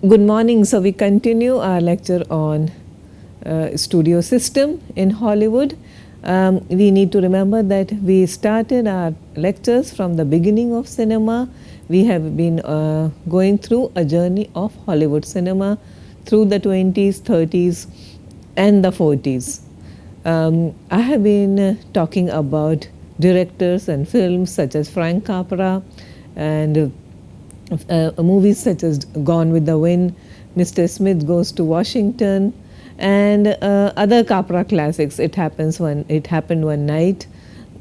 Good morning. So we continue our lecture on studio system in Hollywood. We need to remember that we started our lectures from the beginning of cinema. We have been going through a journey of Hollywood cinema through the 20s, 30s and the 40s. I have been talking about directors and films such as Frank Capra and movies such as Gone with the Wind, Mr. Smith Goes to Washington, and other Capra classics. It happened one night,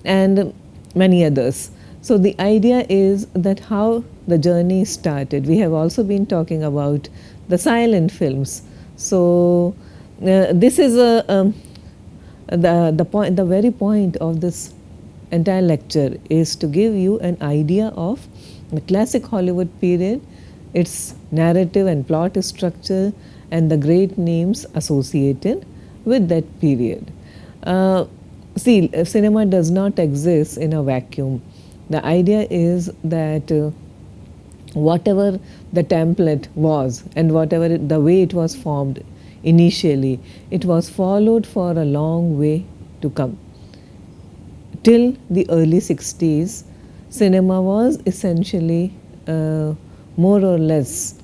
and many others. So the idea is that how the journey started. We have also been talking about the silent films. So this is the very point of this entire lecture is to give you an idea of the classic Hollywood period, its narrative and plot structure, and the great names associated with that period. See, cinema does not exist in a vacuum. The idea is that whatever the template was and whatever the way it was formed initially, it was followed for a long way to come. Till the early 60s, cinema was essentially more or less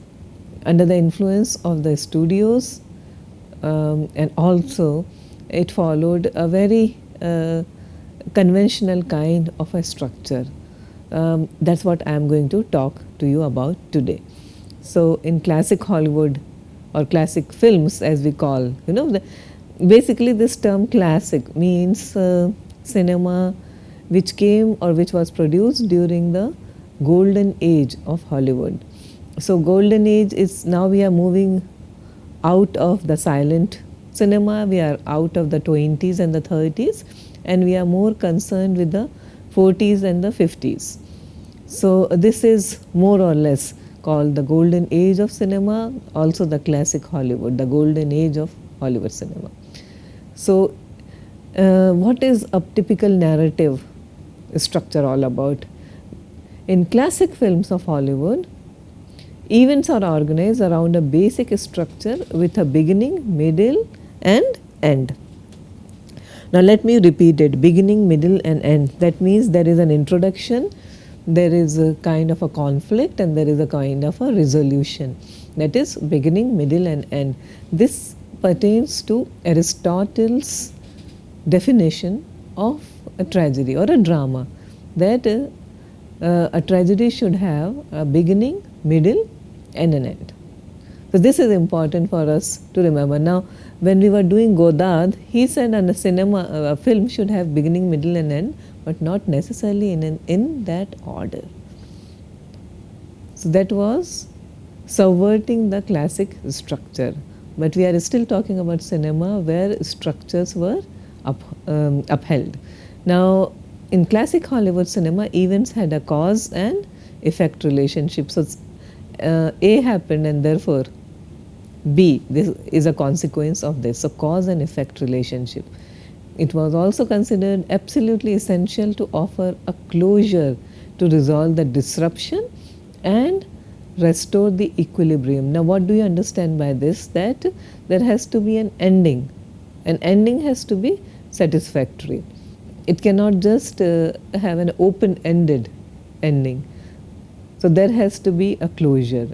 under the influence of the studios, and also it followed a very conventional kind of a structure. That's what I am going to talk to you about today. So in classic Hollywood or classic films as we call, basically this term classic means cinema which came or which was produced during the golden age of Hollywood. So golden age is now we are moving out of the silent cinema, we are out of the 20s and the 30s, and we are more concerned with the 40s and the 50s. So this is more or less called the golden age of cinema, also the classic Hollywood, the golden age of Hollywood cinema. So what is a typical narrative structure all about? In classic films of Hollywood, events are organized around a basic structure with a beginning, middle and end. Now let me repeat it, beginning, middle and end. That means there is an introduction, there is a kind of a conflict and there is a kind of a resolution. That is beginning, middle and end. This pertains to Aristotle's definition of a tragedy or a drama, that a tragedy should have a beginning, middle and an end. So this is important for us to remember. Now when we were doing Godard, he said a a film should have beginning, middle and end, but not necessarily in that order. So that was subverting the classic structure. But we are still talking about cinema where structures were upheld. Now in classic Hollywood cinema, events had a cause and effect relationship. So A happened and therefore B, this is a consequence of this. So cause and effect relationship. It was also considered absolutely essential to offer a closure to resolve the disruption and restore the equilibrium. Now what do you understand by this? That there has to be an ending. An ending has to be satisfactory. It cannot just have an open-ended ending. So there has to be a closure.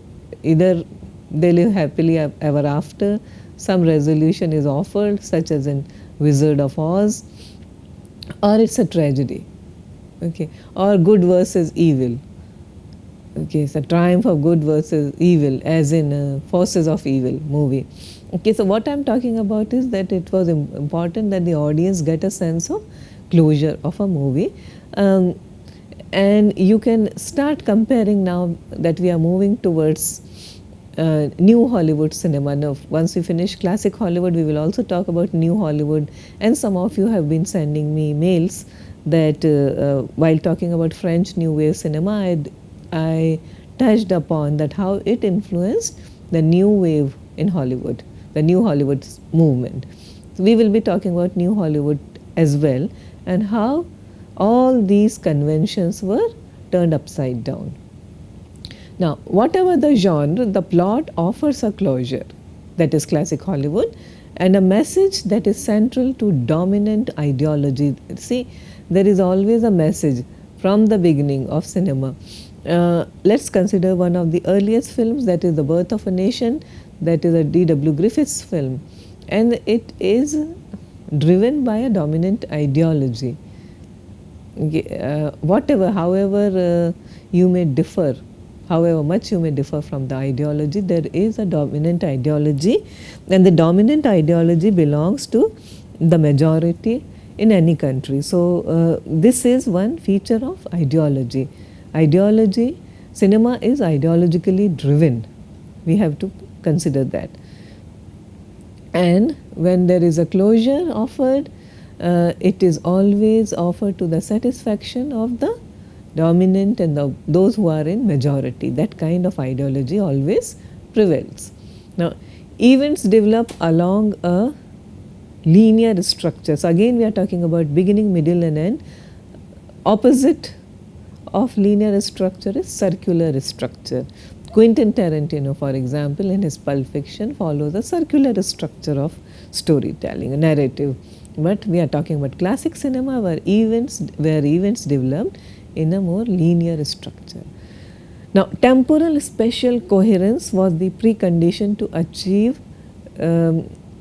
Either they live happily ever after, some resolution is offered such as in Wizard of Oz, or it's a tragedy, okay, or good versus evil. Okay, it's a triumph of good versus evil as in Forces of Evil movie. Okay, so what I'm talking about is that it was important that the audience get a sense of closure of a movie, and you can start comparing now that we are moving towards new Hollywood cinema. Now once we finish classic Hollywood, we will also talk about new Hollywood, and some of you have been sending me mails that while talking about French New Wave cinema, I touched upon that how it influenced the new wave in Hollywood, the new Hollywood movement. So we will be talking about new Hollywood as well and how all these conventions were turned upside down. Now, whatever the genre, the plot offers a closure, that is classic Hollywood, and a message that is central to dominant ideology. See, there is always a message from the beginning of cinema. Let's consider one of the earliest films, that is The Birth of a Nation, that is a D.W. Griffith's film, and it is driven by a dominant ideology. Whatever, however you may differ, however much you may differ from the ideology, there is a dominant ideology, and the dominant ideology belongs to the majority in any country. So, this is one feature of ideology. Ideology, cinema is ideologically driven. We have to consider that. And when there is a closure offered, it is always offered to the satisfaction of the dominant and those who are in majority. That kind of ideology always prevails. Now, events develop along a linear structure. So, again we are talking about beginning, middle and end. Opposite of linear structure is circular structure. Quentin Tarantino, for example, in his Pulp Fiction follows a circular structure of storytelling, a narrative. But we are talking about classic cinema where events developed in a more linear structure. Now, temporal spatial coherence was the precondition to achieve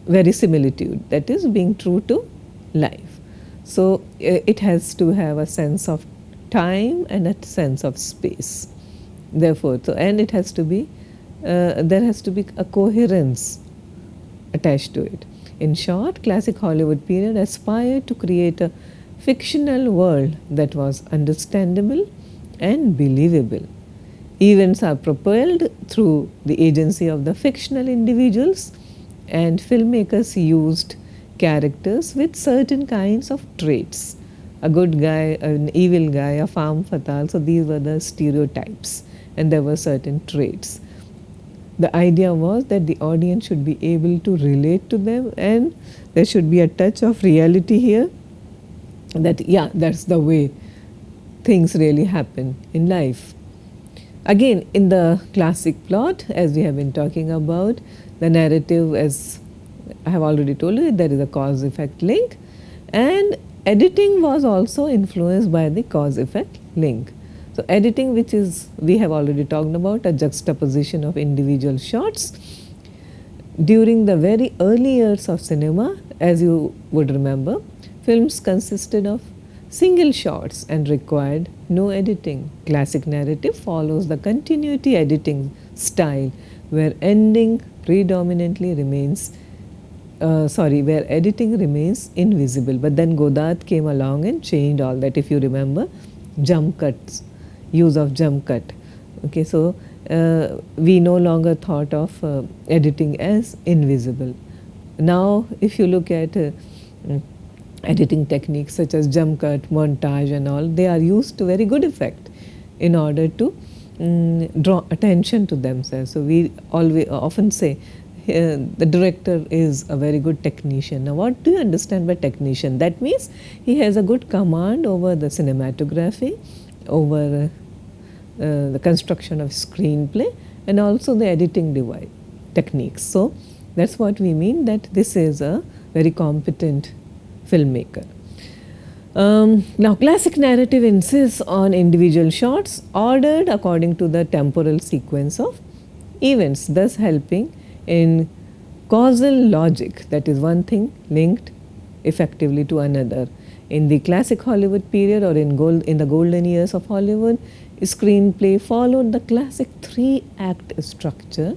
verisimilitude, that is being true to life. So, it has to have a sense of time and a sense of space. Therefore, and it has to be, there has to be a coherence attached to it. In short, classic Hollywood period aspired to create a fictional world that was understandable and believable. Events are propelled through the agency of the fictional individuals, and filmmakers used characters with certain kinds of traits. A good guy, an evil guy, a femme fatale. So, these were the stereotypes, and there were certain traits. The idea was that the audience should be able to relate to them, and there should be a touch of reality here, that yeah, that's the way things really happen in life. Again, in the classic plot, as we have been talking about, the narrative, as I have already told you, there is a cause-effect link, and editing was also influenced by the cause-effect link. So, editing, which is, we have already talked about, a juxtaposition of individual shots. During the very early years of cinema, as you would remember, films consisted of single shots and required no editing. Classic narrative follows the continuity editing style, where ending predominantly remains, where editing remains invisible. But then Godard came along and changed all that. If you remember, jump cuts, use of jump cut. Okay, so we no longer thought of editing as invisible. Now, if you look at editing techniques such as jump cut, montage and all, they are used to very good effect in order to draw attention to themselves. So, we often say the director is a very good technician. Now, what do you understand by technician? That means he has a good command over the cinematography, over the construction of screenplay, and also the editing techniques. So, that's what we mean, that this is a very competent filmmaker. Now, classic narrative insists on individual shots ordered according to the temporal sequence of events, thus helping in causal logic, that is one thing linked effectively to another. In the classic Hollywood period, or in the golden years of Hollywood, screenplay followed the classic 3-act structure,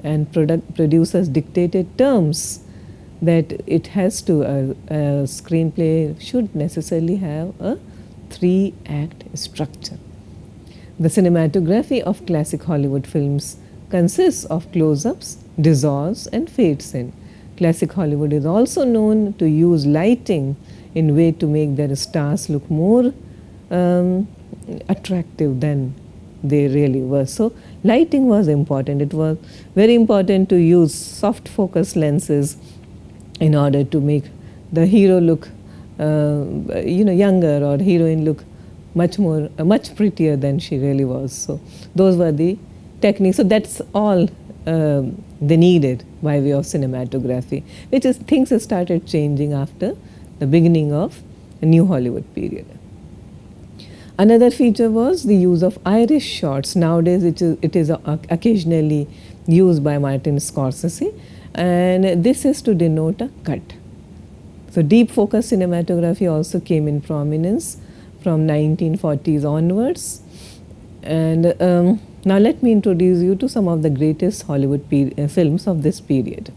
and producers dictated terms that it has to, a screenplay should necessarily have a 3-act structure. The cinematography of classic Hollywood films consists of close-ups, dissolves and fades in. Classic Hollywood is also known to use lighting in way to make their stars look more attractive than they really were. So, lighting was important. It was very important to use soft focus lenses in order to make the hero look younger, or heroine look much prettier than she really was. So, those were the technique. So that's all they needed by way of cinematography, which is things started changing after the beginning of the New Hollywood period. Another feature was the use of iris shots. Nowadays, it is occasionally used by Martin Scorsese, and this is to denote a cut. So deep focus cinematography also came in prominence from 1940s onwards. And now let me introduce you to some of the greatest Hollywood films of this period.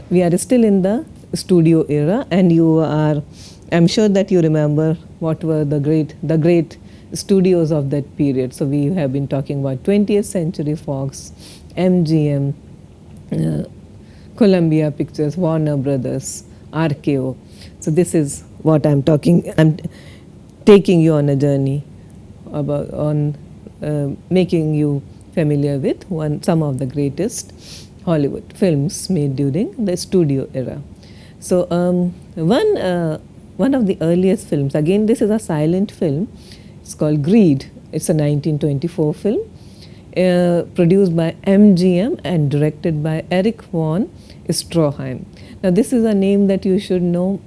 We are still in the studio era, and I'm sure that you remember what were the great studios of that period. So we have been talking about 20th Century Fox, MGM, Columbia Pictures, Warner Brothers, RKO. So this is what I'm talking. I'm taking you on a journey making you familiar with some of the greatest Hollywood films made during the studio era. So one of the earliest films, again this is a silent film, it's called Greed. It's a 1924 film produced by MGM and directed by Erich von Stroheim. Now this is a name that you should know.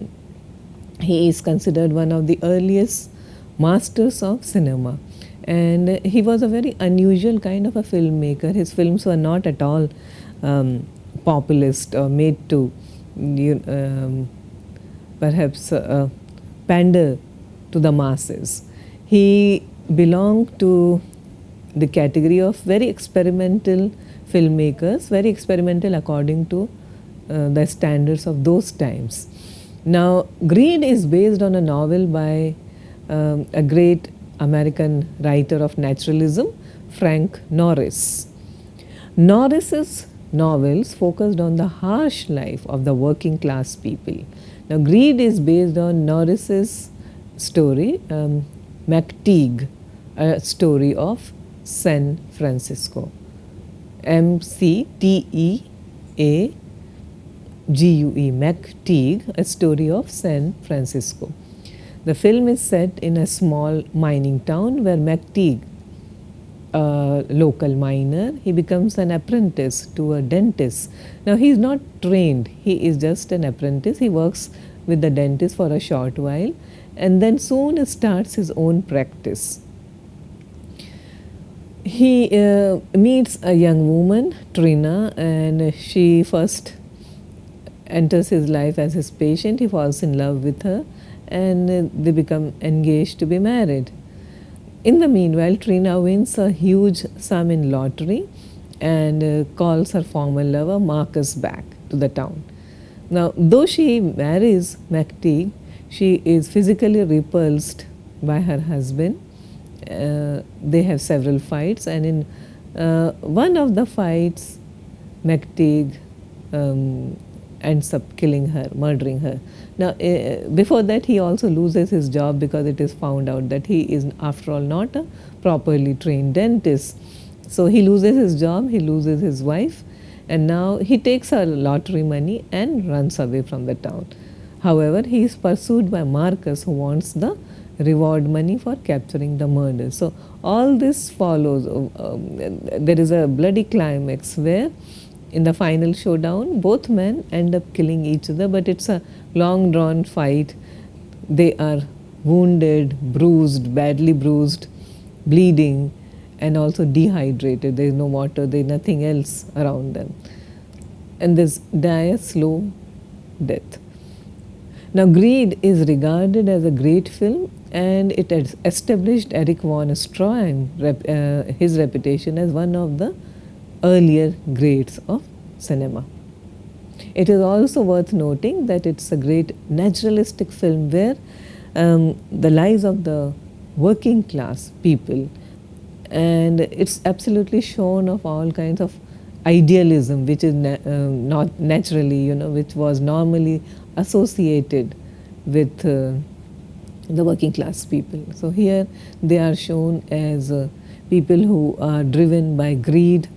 He is considered one of the earliest masters of cinema, and he was a very unusual kind of a filmmaker. His films were not at all populist or made to perhaps pander to the masses. He belonged to the category of very experimental filmmakers, very experimental according to the standards of those times. Now, Greed is based on a novel by a great American writer of naturalism, Frank Norris. Norris's novels focused on the harsh life of the working class people. Now, Greed is based on Norris's story, McTeague, a story of San Francisco. McTeague, McTeague, a story of San Francisco. The film is set in a small mining town where McTeague, a local miner, he becomes an apprentice to a dentist. Now he is not trained, he is just an apprentice. He works with the dentist for a short while and then soon starts his own practice. He meets a young woman, Trina, and she first enters his life as his patient. He falls in love with her and they become engaged to be married. In the meanwhile, Trina wins a huge sum in lottery and calls her former lover Marcus back to the town. Now, though she marries McTeague, she is physically repulsed by her husband. They have several fights, and in one of the fights, McTeague ends up killing her, murdering her. Now, before that, he also loses his job because it is found out that he is, after all, not a properly trained dentist. So he loses his job, he loses his wife, and now he takes her lottery money and runs away from the town. However, he is pursued by Marcus, who wants the reward money for capturing the murder. So all this follows. There is a bloody climax where in the final showdown both men end up killing each other, but it's a long drawn fight. They are wounded, bruised, badly bruised, bleeding, and also dehydrated. There is no water, there is nothing else around them, and they die a slow death. Now, Greed is regarded as a great film, and it has established Erich von Stroheim, his reputation as one of the earlier greats of cinema. It is also worth noting that it's a great naturalistic film where the lives of the working class people, and it's absolutely shown of all kinds of idealism, which is not naturally, which was normally associated with the working class people. So here they are shown as people who are driven by greed,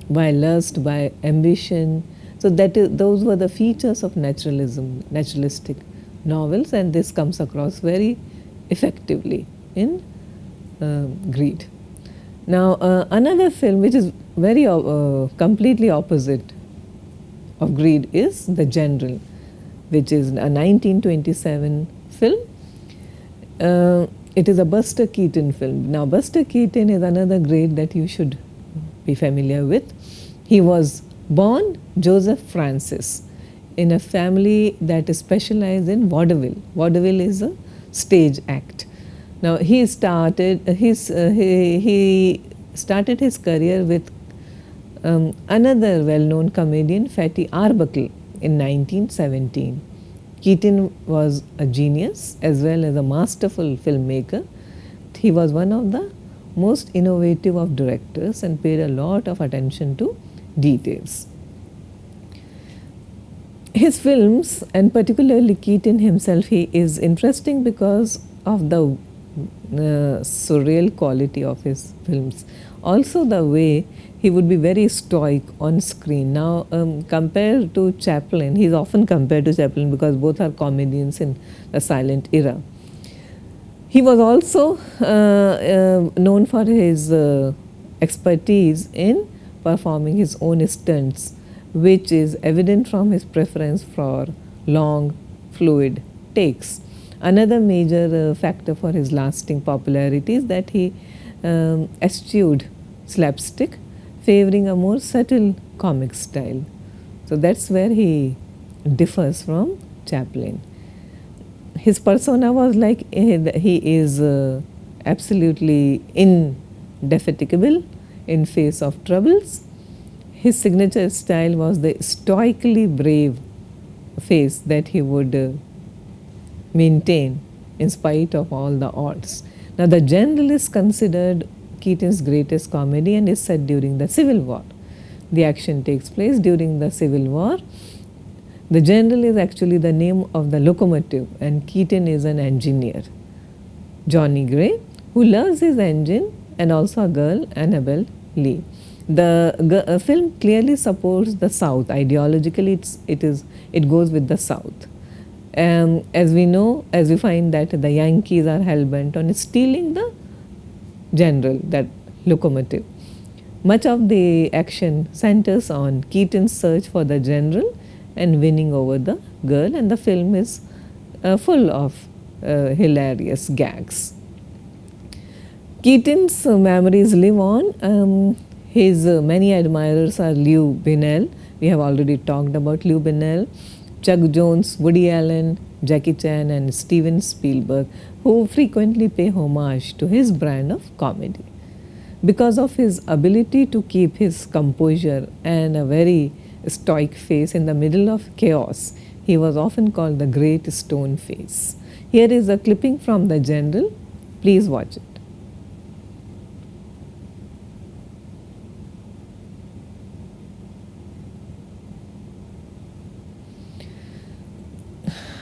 by lust, by ambition. So those were the features of naturalistic novels, and this comes across very effectively in Greed. Now, another film which is very completely opposite of Greed is The General, which is a 1927 film. It is a Buster Keaton film. Now, Buster Keaton is another great that you should be familiar with. He was born Joseph Francis in a family that is specialized in vaudeville. Vaudeville is a stage act. Now, he started his career with another well-known comedian, Fatty Arbuckle, in 1917. Keaton was a genius as well as a masterful filmmaker. He was one of the most innovative of directors and paid a lot of attention to details. His films, and particularly Keaton himself, he is interesting because of the surreal quality of his films. Also the way he would be very stoic on screen. Now, compared to Chaplin, he is often compared to Chaplin because both are comedians in the silent era. He was also known for his expertise in performing his own stunts, which is evident from his preference for long, fluid takes. Another major factor for his lasting popularity is that he eschewed slapstick, favoring a more subtle comic style. So that's where he differs from Chaplin. His persona was like he is absolutely indefatigable in face of troubles. His signature style was the stoically brave face that he would maintain in spite of all the odds. Now, The General is considered Keaton's greatest comedy and is set during the Civil War. The action takes place during the Civil War. The General is actually the name of the locomotive, and Keaton is an engineer, Johnny Gray, who loves his engine, and also a girl, Annabel Lee. The film clearly supports the South. Ideologically, it goes with the South. As we know, as we find that the Yankees are hell-bent on stealing the General, that locomotive. Much of the action centers on Keaton's search for the General and winning over the girl, and the film is full of hilarious gags. Keaton's memories live on. His many admirers are Lew Bennell. We have already talked about Lew Bennell, Chuck Jones, Woody Allen, Jackie Chan, and Steven Spielberg, who frequently pay homage to his brand of comedy. Because of his ability to keep his composure and a very stoic face in the middle of chaos, he was often called the Great Stone Face. Here is a clipping from The General. Please watch it.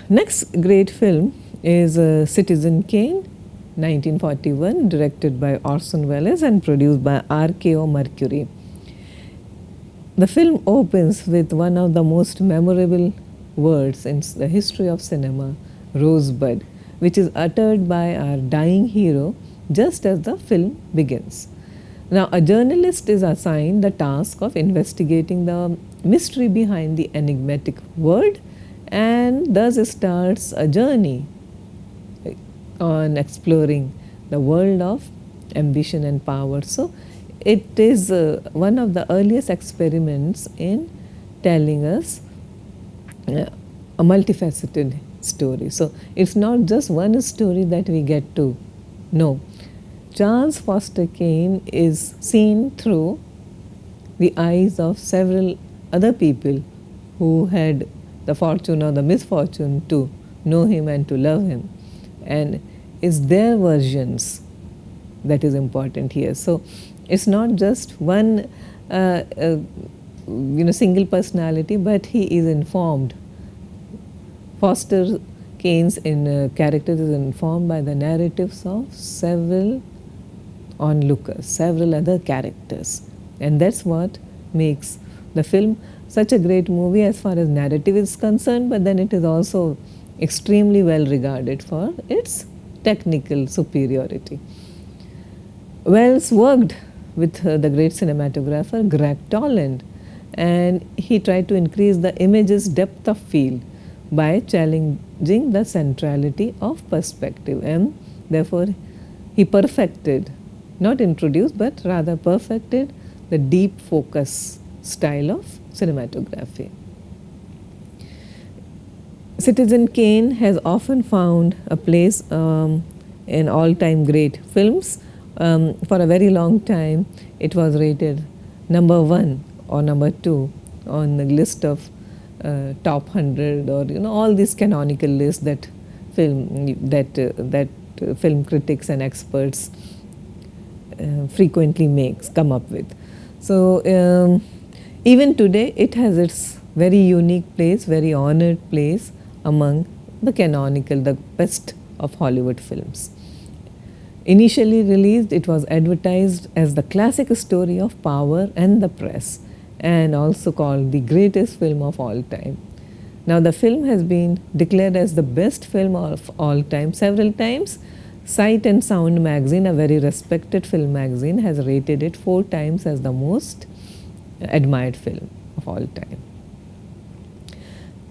Next great film is Citizen Kane, 1941, directed by Orson Welles and produced by RKO Mercury. The film opens with one of the most memorable words in the history of cinema, Rosebud, which is uttered by our dying hero just as the film begins. Now, a journalist is assigned the task of investigating the mystery behind the enigmatic word, and thus starts a journey on exploring the world of ambition and power. So, it is one of the earliest experiments in telling us a multifaceted story. So, it's not just one story that we get to know. Charles Foster Kane is seen through the eyes of several other people who had the fortune or the misfortune to know him and to love him, and it's their versions that is important here. So it's not just one single personality, but he is informed. Foster Kane's character is informed by the narratives of several onlookers, several other characters, and that's what makes the film such a great movie as far as narrative is concerned, but then it is also extremely well regarded for its technical superiority. Welles worked with the great cinematographer Greg Toland, and he tried to increase the image's depth of field by challenging the centrality of perspective, and therefore he perfected, not introduced, but rather perfected the deep focus style of cinematography. Citizen Kane has often found a place in all-time great films. For a very long time, it was rated number 1 or number 2 on the list of top 100, or all these canonical lists that film critics and experts frequently come up with. So even today, it has its very unique place, very honored place among the canonical, the best of Hollywood films. Initially released, it was advertised as the classic story of power and the press, and also called the greatest film of all time. Now, the film has been declared as the best film of all time several times. Sight and Sound magazine, a very respected film magazine, has rated it 4 times as the most admired film of all time.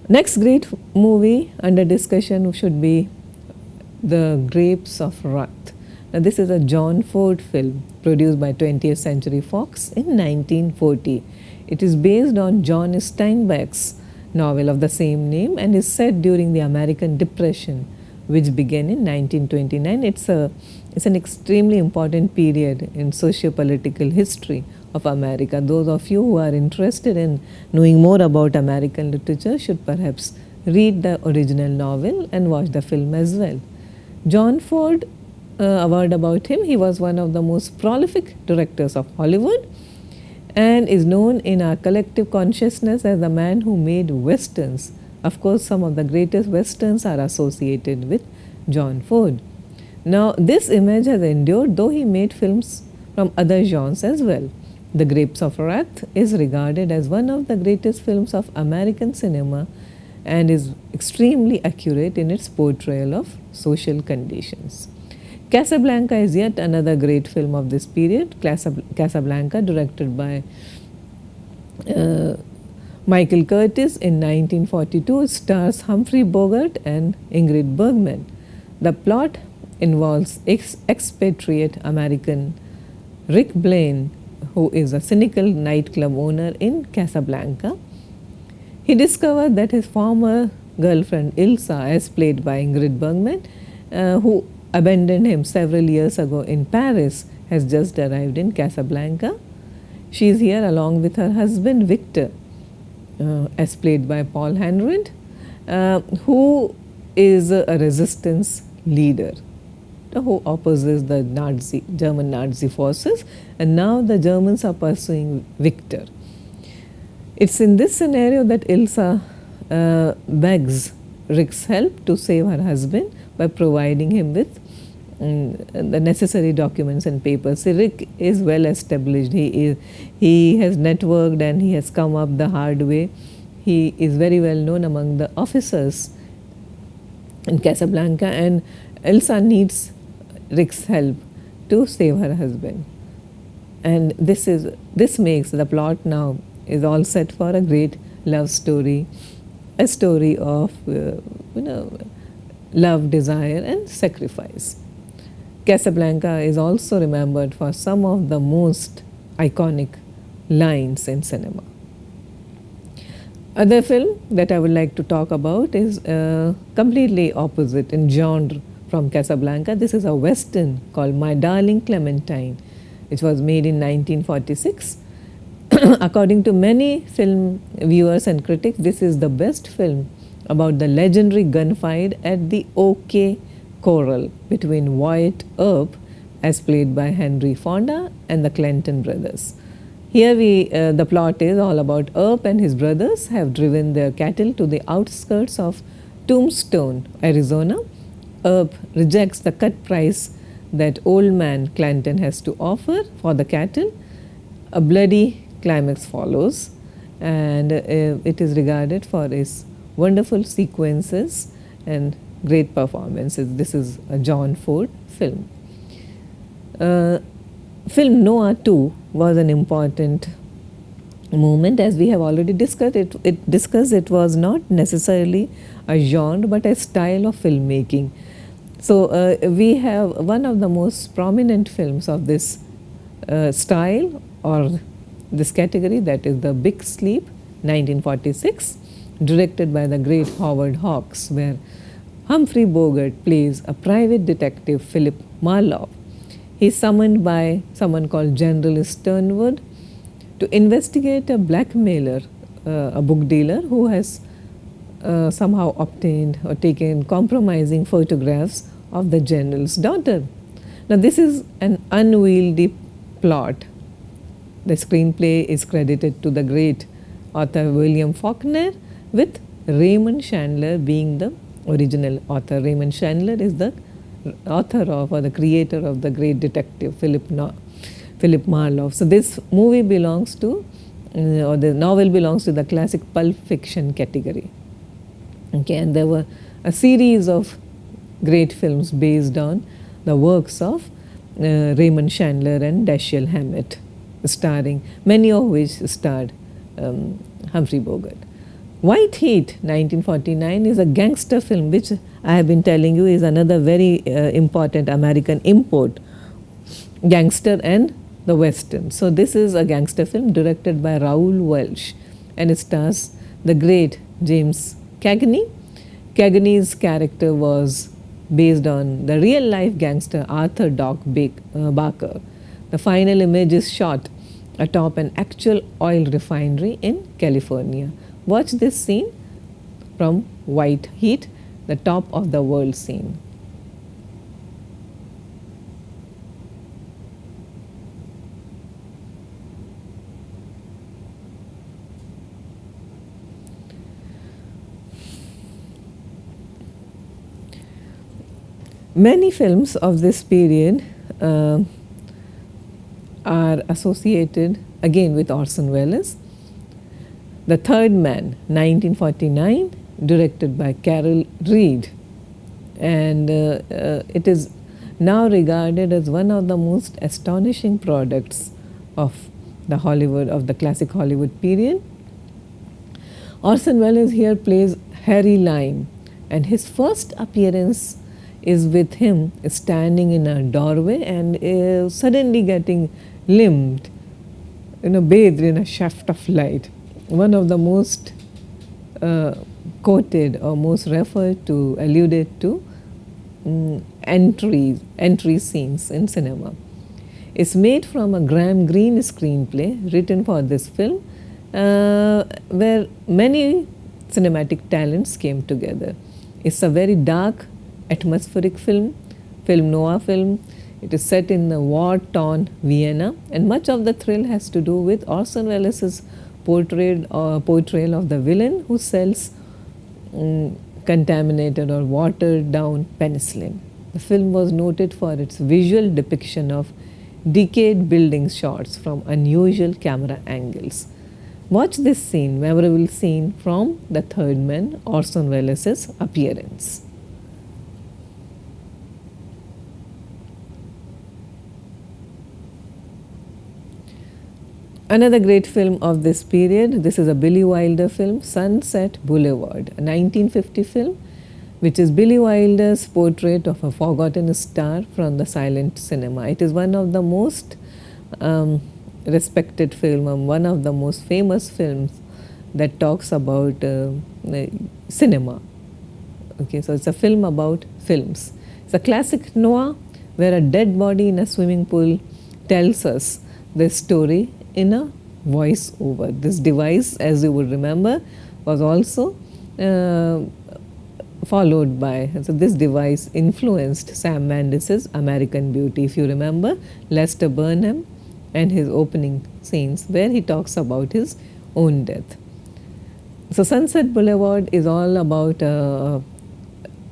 Next great movie under discussion should be The Grapes of Wrath. Now, this is a John Ford film produced by 20th Century Fox in 1940. It is based on John Steinbeck's novel of the same name and is set during the American Depression, which began in 1929. It's an extremely important period in socio-political history of America. Those of you who are interested in knowing more about American literature should perhaps read the original novel and watch the film as well. John Ford, a word about him, he was one of the most prolific directors of Hollywood and is known in our collective consciousness as the man who made westerns. Of course, some of the greatest westerns are associated with John Ford. Now, this image has endured, though he made films from other genres as well. The Grapes of Wrath is regarded as one of the greatest films of American cinema and is extremely accurate in its portrayal of social conditions. Casablanca is yet another great film of this period. Casablanca, directed by Michael Curtis in 1942, stars Humphrey Bogart and Ingrid Bergman. The plot involves expatriate American Rick Blaine, who is a cynical nightclub owner in Casablanca. He discovered that his former girlfriend Ilsa, as played by Ingrid Bergman, who abandoned him several years ago in Paris, has just arrived in Casablanca. She is here along with her husband Victor, as played by Paul Henreid, who is a resistance leader who opposes the German Nazi forces, and now the Germans are pursuing Victor. It's in this scenario that Ilsa begs Rick's help to save her husband by providing him with the necessary documents and papers. See, Rick is well established. He has networked and he has come up the hard way. He is very well known among the officers in Casablanca, and Ilsa needs Rick's help to save her husband. And this makes the plot now is all set for a great love story, a story of love, desire, and sacrifice. Casablanca is also remembered for some of the most iconic lines in cinema. Other film that I would like to talk about is completely opposite in genre from Casablanca. This is a western called My Darling Clementine, which was made in 1946. According to many film viewers and critics, this is the best film about the legendary gunfight at the OK Corral between Wyatt Earp, as played by Henry Fonda, and the Clinton brothers. Here the plot is all about Earp and his brothers have driven their cattle to the outskirts of Tombstone, Arizona. Earp rejects the cut price that old man Clinton has to offer for the cattle. A bloody climax follows, and it is regarded for its wonderful sequences and great performances. This is a John Ford film. Film noir too was an important movement, as we have already discussed. It was not necessarily a genre but a style of filmmaking. So we have one of the most prominent films of this style or this category, that is The Big Sleep, 1946, directed by the great Howard Hawks, where Humphrey Bogart plays a private detective, Philip Marlowe. He is summoned by someone called General Sternwood to investigate a blackmailer, a book dealer who has somehow obtained or taken compromising photographs of the general's daughter. Now, this is an unwieldy plot. The screenplay is credited to the great author William Faulkner, with Raymond Chandler being the original author. Raymond Chandler is the author of or the creator of the great detective Philip Marlowe. So this movie belongs to, or the novel belongs to the classic pulp fiction category. Okay, and there were a series of great films based on the works of Raymond Chandler and Dashiell Hammett, starring, many of which starred Humphrey Bogart. White Heat, 1949, is a gangster film, which I have been telling you is another very important American import, gangster and the Western. So this is a gangster film directed by Raoul Welch, and it stars the great James Cagney. Cagney's character was based on the real-life gangster Arthur Doc Barker. The final image is shot atop an actual oil refinery in California. Watch this scene from White Heat, the top of the world scene. Many films of this period are associated again with Orson Welles. The Third Man, 1949, directed by Carol Reed, and it is now regarded as one of the most astonishing products of the classic Hollywood period. Orson Welles here plays Harry Lime, and his first appearance is with him standing in a doorway and suddenly getting limbed, bathed in a shaft of light. One of the most quoted or most referred to, alluded to entry scenes in cinema. It's made from a Graham Greene screenplay written for this film, where many cinematic talents came together. It's a very dark, atmospheric film noir film. It is set in the war-torn Vienna, and much of the thrill has to do with Orson Welles' portrayal of the villain who sells contaminated or watered down penicillin. The film was noted for its visual depiction of decayed building shots from unusual camera angles. Watch this scene, memorable scene from The Third Man, Orson Welles' appearance. Another great film of this period, this is a Billy Wilder film, Sunset Boulevard, a 1950 film, which is Billy Wilder's portrait of a forgotten star from the silent cinema. It is one of the most respected film and one of the most famous films that talks about cinema. Okay, so it's a film about films. It's a classic noir where a dead body in a swimming pool tells us the story in a voice-over. This device, as you would remember, was also followed by, so this device influenced Sam Mendes' American Beauty. If you remember, Lester Burnham and his opening scenes where he talks about his own death. So Sunset Boulevard is all about an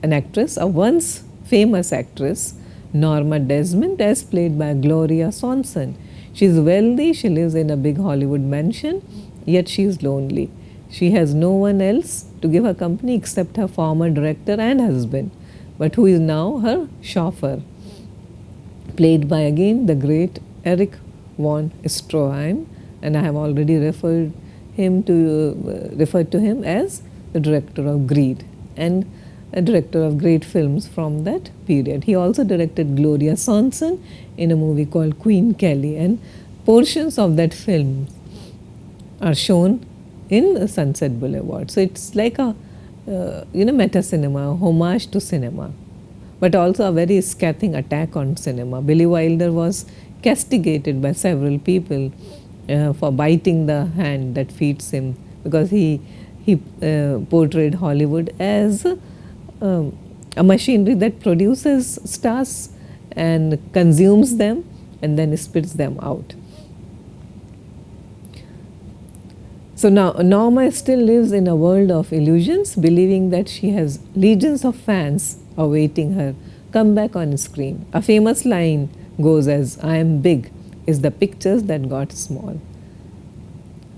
actress, a once famous actress, Norma Desmond, as played by Gloria Swanson. She is wealthy, she lives in a big Hollywood mansion, yet she is lonely. She has no one else to give her company except her former director and husband, but who is now her chauffeur, played by again the great Erich von Stroheim, and I have already referred to him as the director of Greed and a director of great films from that period. He also directed Gloria Swanson in a movie called Queen Kelly, and portions of that film are shown in Sunset Boulevard. So it's like a meta cinema, homage to cinema, but also a very scathing attack on cinema. Billy Wilder was castigated by several people for biting the hand that feeds him, because he portrayed Hollywood as a machinery that produces stars and consumes them and then spits them out. So now Norma still lives in a world of illusions, believing that she has legions of fans awaiting her comeback on screen. A famous line goes as, "I am big is the pictures that got small."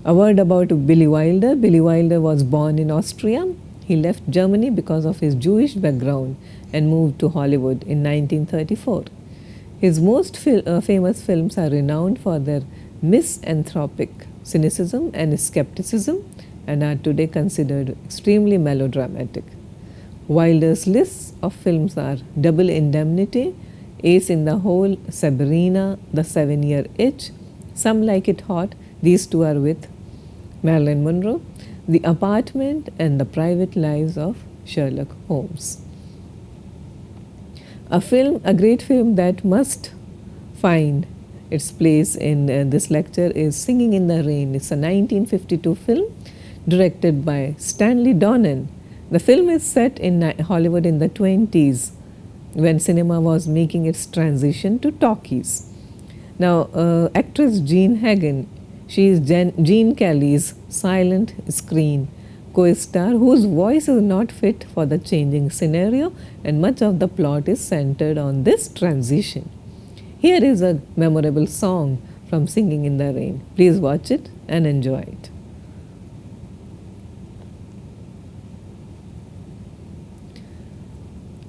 A word about Billy Wilder. Billy Wilder was born in Austria. He left Germany because of his Jewish background and moved to Hollywood in 1934. His most famous films are renowned for their misanthropic cynicism and skepticism and are today considered extremely melodramatic. Wilder's lists of films are Double Indemnity, Ace in the Hole, Sabrina, The 7-Year Itch, Some Like It Hot. These two are with Marilyn Monroe, The Apartment, and The Private Lives of Sherlock Holmes. A great film that must find its place in this lecture is Singing in the Rain. It's a 1952 film directed by Stanley Donen. The film is set in Hollywood in the 20s, when cinema was making its transition to talkies. Now, actress Jean Hagen, she is Gene Kelly's silent screen co-star, whose voice is not fit for the changing scenario, and much of the plot is centered on this transition. Here is a memorable song from Singing in the Rain. Please watch it and enjoy it.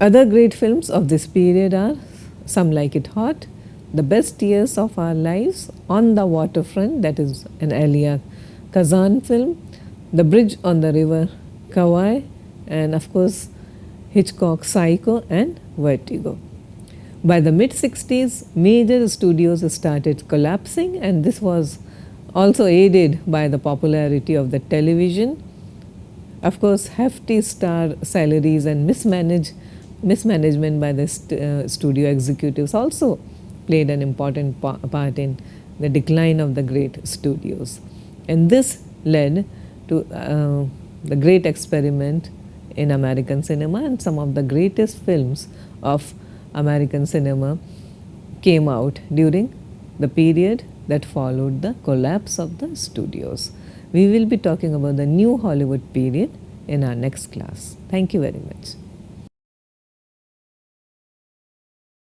Other great films of this period are Some Like It Hot, The Best Years of Our Lives, On the Waterfront, that is an Elia Kazan film, The Bridge on the River Kwai, and of course Hitchcock's Psycho and Vertigo. By the mid-60s, major studios started collapsing, and this was also aided by the popularity of the television. Of course, hefty star salaries and mismanagement by the studio executives also played an important part in the decline of the great studios. And this led to the great experiment in American cinema, and some of the greatest films of American cinema came out during the period that followed the collapse of the studios. We will be talking about the new Hollywood period in our next class. Thank you very much.